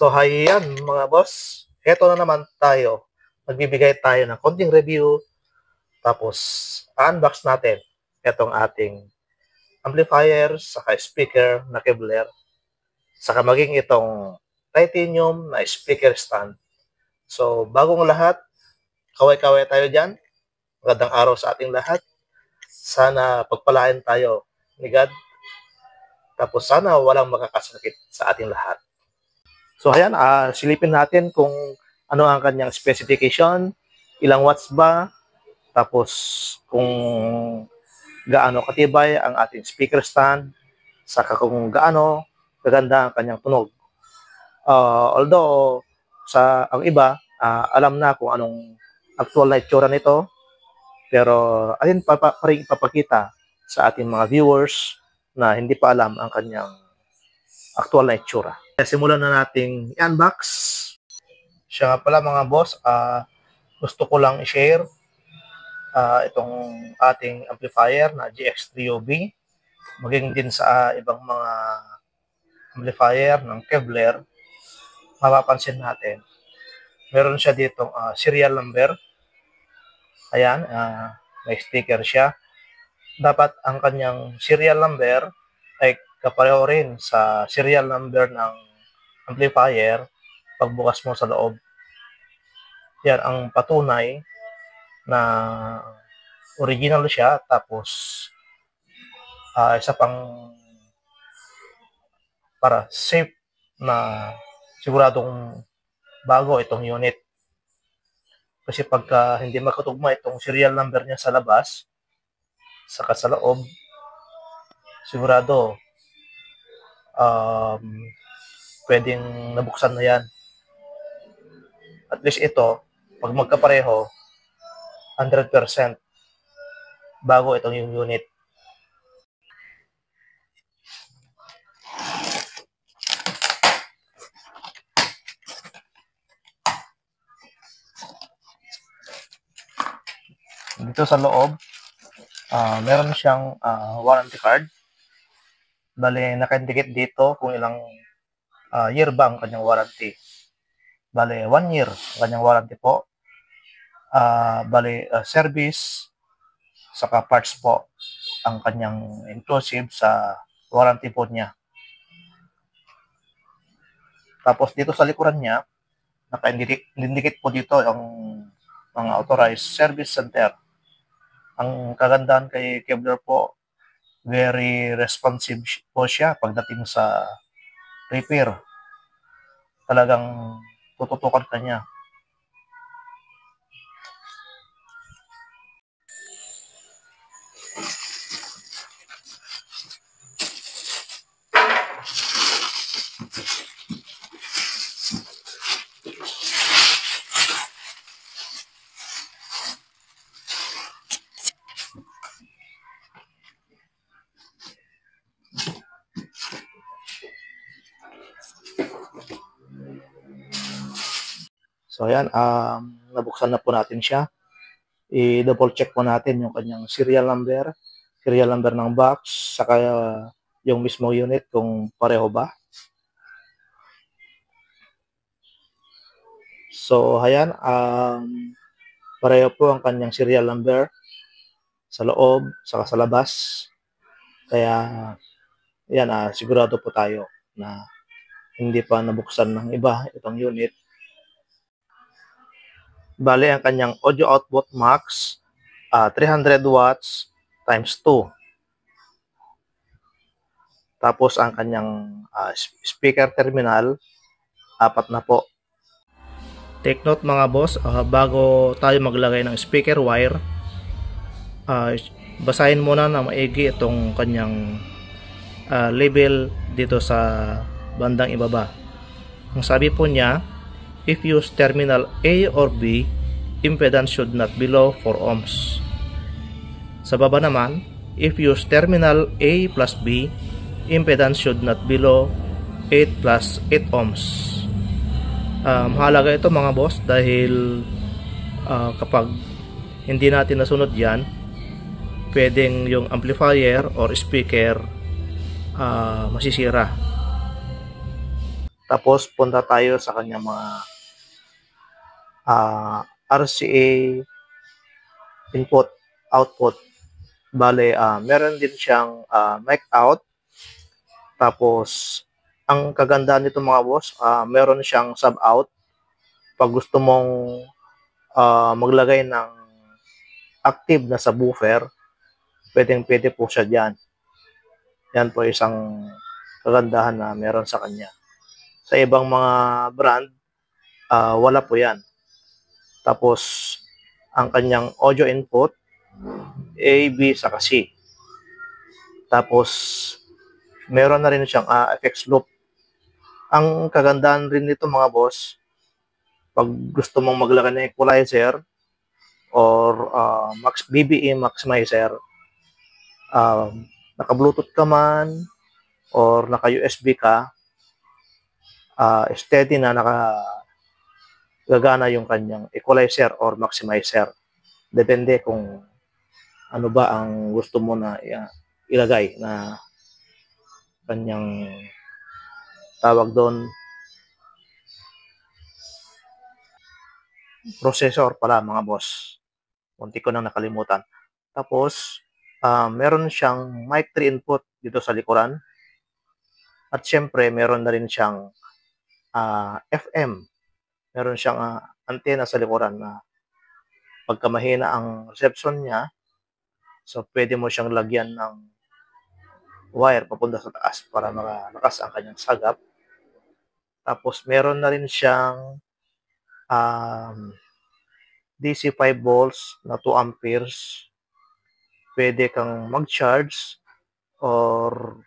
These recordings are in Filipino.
So, hayan mga boss. Heto na naman tayo. Magbibigay tayo ng konting review. Tapos, unbox natin itong ating amplifier, saka speaker na Kevlar, saka maging itong titanium na speaker stand. So, bagong lahat, kaway-kaway tayo dyan. Magandang araw sa ating lahat. Sana pagpalain tayo ni God. Tapos sana walang makakasakit sa ating lahat. So ayan, silipin natin kung ano ang kanyang specification, ilang watts ba, tapos kung gaano katibay ang ating speaker stand, saka kung gaano kaganda ang kanyang tunog. Although ang iba, alam na kung anong actual na itsura nito, pero atin pa rin ipapakita sa ating mga viewers na hindi pa alam ang kanyang actual na itsura. Simulan na nating i-unbox. Siya nga pala mga boss, gusto ko lang i-share itong ating amplifier na GX3OB, maging din sa ibang mga amplifier ng Kevlar. Mapapansin natin, meron siya ditong serial number. Ayan, may sticker siya. Dapat ang kanyang serial number ay kapareho rin sa serial number ng amplifier pagbukas mo sa loob. Yan ang patunay na original siya. Tapos isa pang para safe na siguradong bago itong unit. Kasi pagka hindi makatugma itong serial number niya sa labas saka sa loob, sigurado pwedeng nabuksan na yan. At least ito, pag magkapareho, 100% bago itong yung unit. Dito sa loob, meron siyang warranty card. Bale, naka-indicate dito kung ilang year ba ang kanyang warranty. Bale, 1 year ang kanyang warranty po. Bale, service, saka parts po ang kanyang inclusive sa warranty po niya. Tapos dito sa likuran niya, naka-indicate po dito ang mga authorized service center. Ang kagandahan kay Kevlar po, very responsive po siya pagdating sa repair. Talagang tututukan ka niya. So ayan, nabuksan na po natin siya. I-double check po natin yung kanyang serial number ng box, saka yung mismo unit kung pareho ba. So ayan, pareho po ang kanyang serial number sa loob, saka sa labas. Kaya ayan, sigurado po tayo na hindi pa nabuksan ng iba itong unit. Bale, ang kanyang audio output max, 300 watts times 2. Tapos ang kanyang speaker terminal, 4 na po. Take note mga boss, bago tayo maglagay ng speaker wire, basahin muna na maigi itong kanyang label dito sa bandang ibaba. Ang sabi po niya, if use terminal A or B, impedance should not below 4 ohms. Sa baba naman, if use terminal A plus B, impedance should not below 8 plus 8 ohms. Mahalaga ito mga boss dahil kapag hindi natin nasunod yan, pwedeng yung amplifier or speaker masisira. Tapos punta tayo sa kanyang mga RCA input, output. Bale, meron din siyang mic out. Tapos, ang kagandahan nito mga boss, meron siyang sub out. Pag gusto mong maglagay ng active na subwoofer, pwedeng-pwede po siya dyan. Yan po isang kagandahan na meron sa kanya. Sa ibang mga brand, wala po yan. Tapos, ang kanyang audio input, A, B, saka C. Tapos, meron na rin siyang effects loop. Ang kagandahan rin nito mga boss, pag gusto mong maglagay ng equalizer or BBE maximizer, naka-Bluetooth ka man or naka-USB ka, steady na gagana yung kanyang equalizer or maximizer. Depende kung ano ba ang gusto mo na ilagay na kanyang tawag doon, processor pala mga boss. Munti ko nang nakalimutan. Tapos, meron siyang mic 3 input dito sa likuran. At syempre, meron na rin siyang FM. Meron siyang antena sa likuran na pagka mahina ang reception niya, so pwede mo siyang lagyan ng wire papunta sa taas para malakas ang kanyang sagap. Tapos meron na rin siyang DC 5 volts na 2 amperes. Pwede kang mag-charge or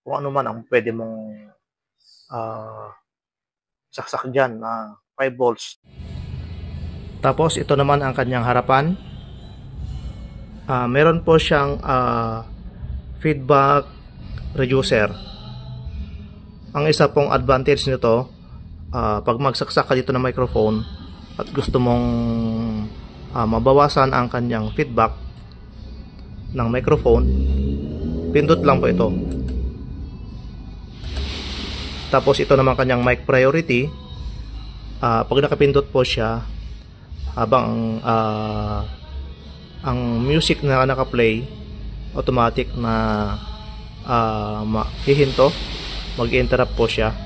kung ano man ang pwede mong saksak dyan na 5 volts. Tapos ito naman ang kanyang harapan. Meron po siyang feedback reducer. Ang isa pong advantage nito, pag magsaksak ka dito ng microphone at gusto mong mabawasan ang kanyang feedback ng microphone, pindot lang po ito. Tapos ito naman kanyang mic priority. Pag nakapindot po siya, habang ang music na naka-play, automatic na hihinto, mag-interrupt po siya.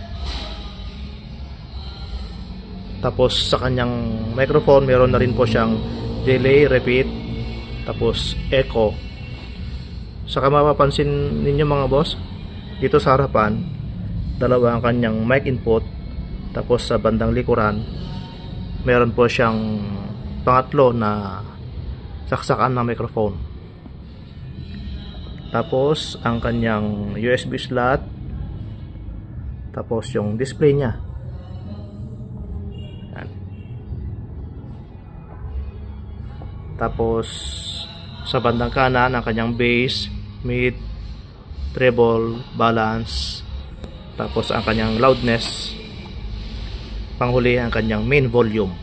Tapos sa kanyang microphone, meron na rin po siyang delay, repeat, tapos echo. Saka mapapansin ninyo mga boss, dito sa harapan, dalawa ang kanyang mic input. Tapos sa bandang likuran, meron po siyang pangatlo na saksakan ng microphone. Tapos ang kanyang USB slot, tapos yung display niya. Yan. Tapos sa bandang kanan ang kanyang bass, mid, treble, balance, tapos ang kanyang loudness, panghuli ang kanyang main volume.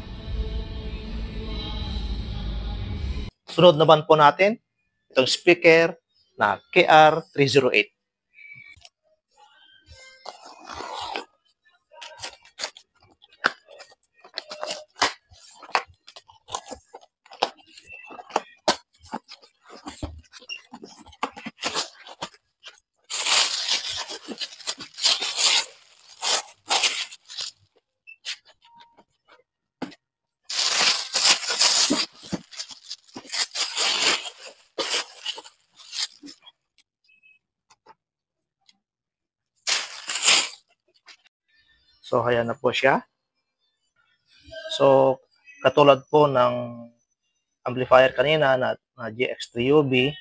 Sunod naman po natin itong speaker na KR308. So, ayan na po siya. So, katulad po ng amplifier kanina na GX3UB,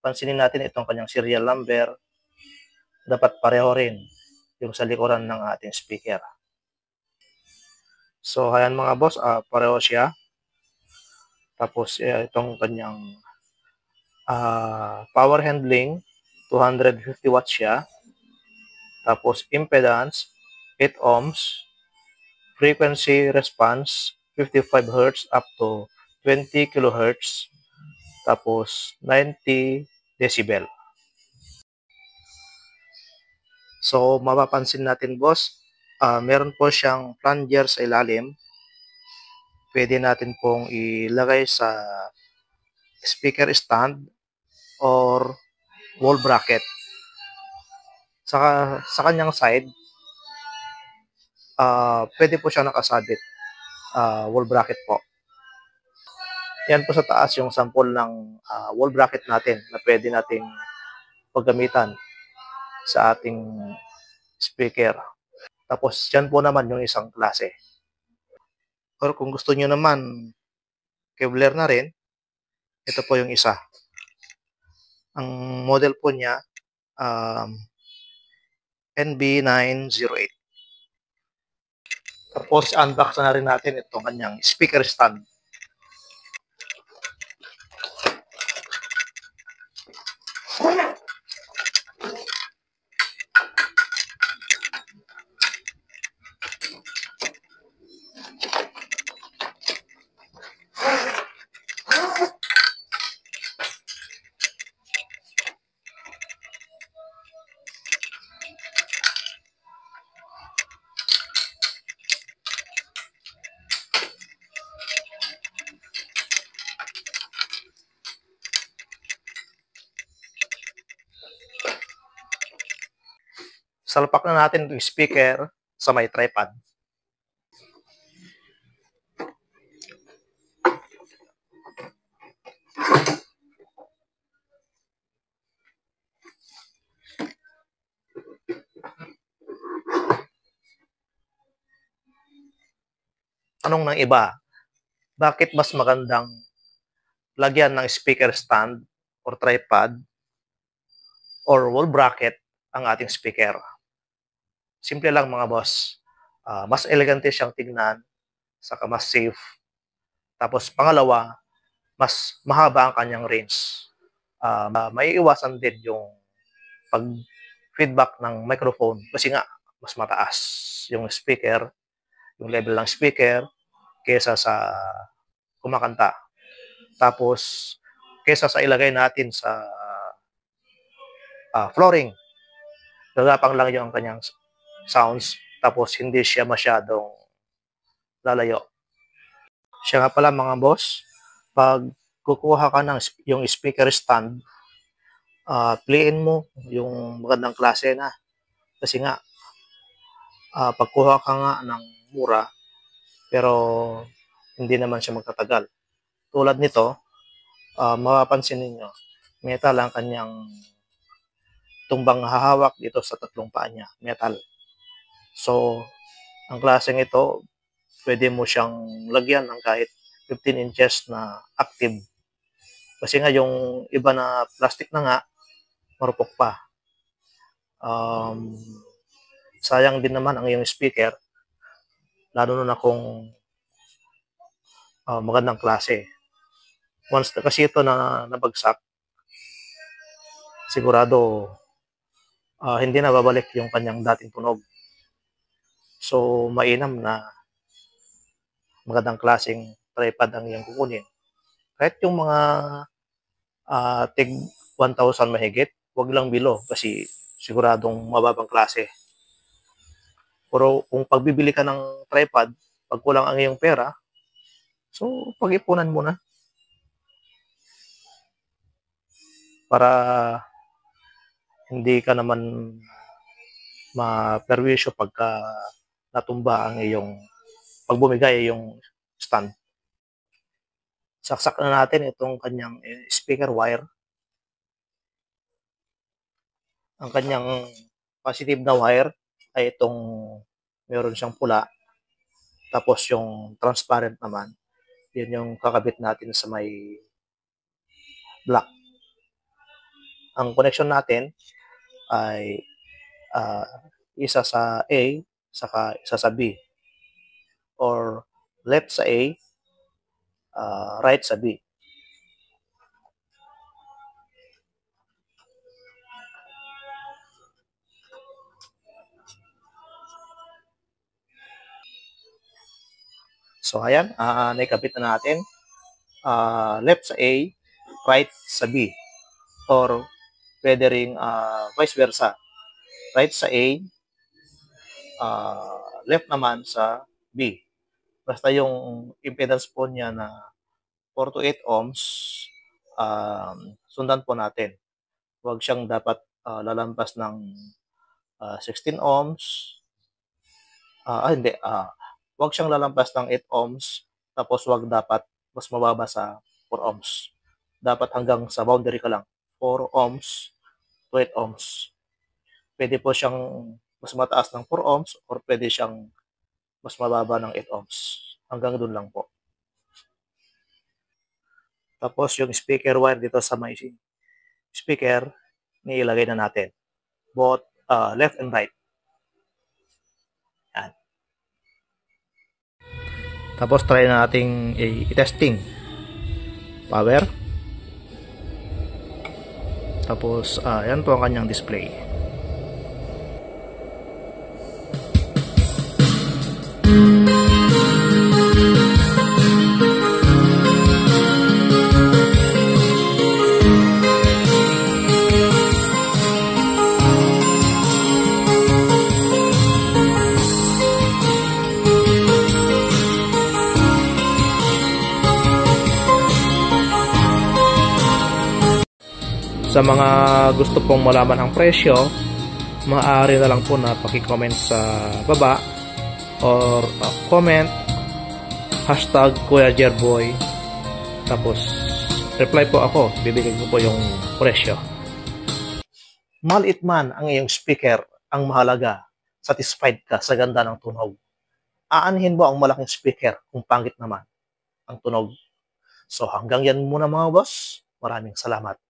pansinin natin itong kanyang serial number. Dapat pareho rin yung sa likuran ng ating speaker. So, ayan mga boss, pareho siya. Tapos, itong kanyang power handling, 250 watts siya. Tapos impedance, 8 ohms. Frequency response, 55 Hz up to 20 kHz. Tapos 90 decibel. So, mapapansin natin boss, meron po siyang plunger sa ilalim. Pwede natin pong ilagay sa speaker stand or wall bracket. Sa kanyang side, pwede po siya nakasabit, wall bracket po. Yan po sa taas yung sample ng wall bracket natin na pwede nating paggamitan sa ating speaker. Tapos yan po naman yung isang klase. Or kung gusto nyo naman Kevlar na rin, ito po yung isa. Ang model po niya, NB908. Tapos unbox na rin natin itong kanyang speaker stand. Salpak na natin itong speaker sa may tripod. Tanong ng iba, bakit mas magandang lagyan ng speaker stand or tripod or wall bracket ang ating speaker? Simple lang mga boss. Mas elegante siyang tingnan, saka mas safe. Tapos pangalawa, mas mahaba ang kanyang range. May iwasan din yung pag-feedback ng microphone kasi nga mas mataas yung speaker, yung level ng speaker kesa sa kumakanta. Tapos kesa sa ilagay natin sa flooring, gagapang lang yung kanyang sounds tapos hindi siya masyadong lalayo. Siya nga pala mga boss, pag kukuha ka ng yung speaker stand, playin mo yung magandang klase na. Kasi nga, pagkuha ka nga ng mura, pero hindi naman siya magtatagal. Tulad nito, mapapansin ninyo, metal ang kanyang tumbang hahawak dito sa tatlong paa niya, metal. So, ang klaseng ito, pwede mo siyang lagyan ng kahit 15 inches na active. Kasi nga yung iba na plastic na nga, marupok pa. Sayang din naman ang iyong speaker, lalo na kung magandang klase. Once na kasi ito na nabagsak, sigurado hindi na babalik yung kanyang dating tunog. So, mainam na magandang klaseng tripod ang iyong kukunin. Kahit yung mga tig 1,000 mahigit, wag lang below kasi siguradong mababang klase. Pero kung pagbibili ka ng tripod, pag kulang ang iyong pera, so pag-ipunan mo na para hindi ka naman ma-perwisyo pagka natumba ang iyong pag bumigay yung stand. Saksak na natin itong kanyang speaker wire. Ang kanyang positive na wire ay itong meron siyang pula. Tapos yung transparent naman, yun yung kakabit natin sa may black. Ang connection natin ay isa sa A, saka isa sa B. Or left sa A, right sa B. So ayan, naikabit na natin. Left sa A, right sa B. Or pwede ring vice versa. right sa A, left naman sa B. Basta yung impedance po niya na 4 to 8 ohms, sundan po natin. Huwag siyang dapat lalampas ng 16 ohms. Hindi. Huwag siyang lalampas ng 8 ohms, tapos huwag dapat mas mababa sa 4 ohms. Dapat hanggang sa boundary ka lang. 4 ohms to 8 ohms. Pwede po siyang mas mataas ng 4 ohms or pwede siyang mas mababa ng 8 ohms. Hanggang doon lang po. Tapos yung speaker wire dito sa may speaker, nilagay na natin. Both left and right. Yan. Tapos try na nating i-testing. Power. Tapos yan po ang kanyang display. Sa mga gusto pong malaman ang presyo, maaari na lang po na paki-comment sa baba or comment #Kuya Jerboy, tapos reply po ako, bibigyan ko po yung presyo. Maliit man ang iyong speaker, ang mahalaga satisfied ka sa ganda ng tunog. Aanhin mo ang malaking speaker kung pangit naman ang tunog. So hanggang yan muna mga boss, maraming salamat.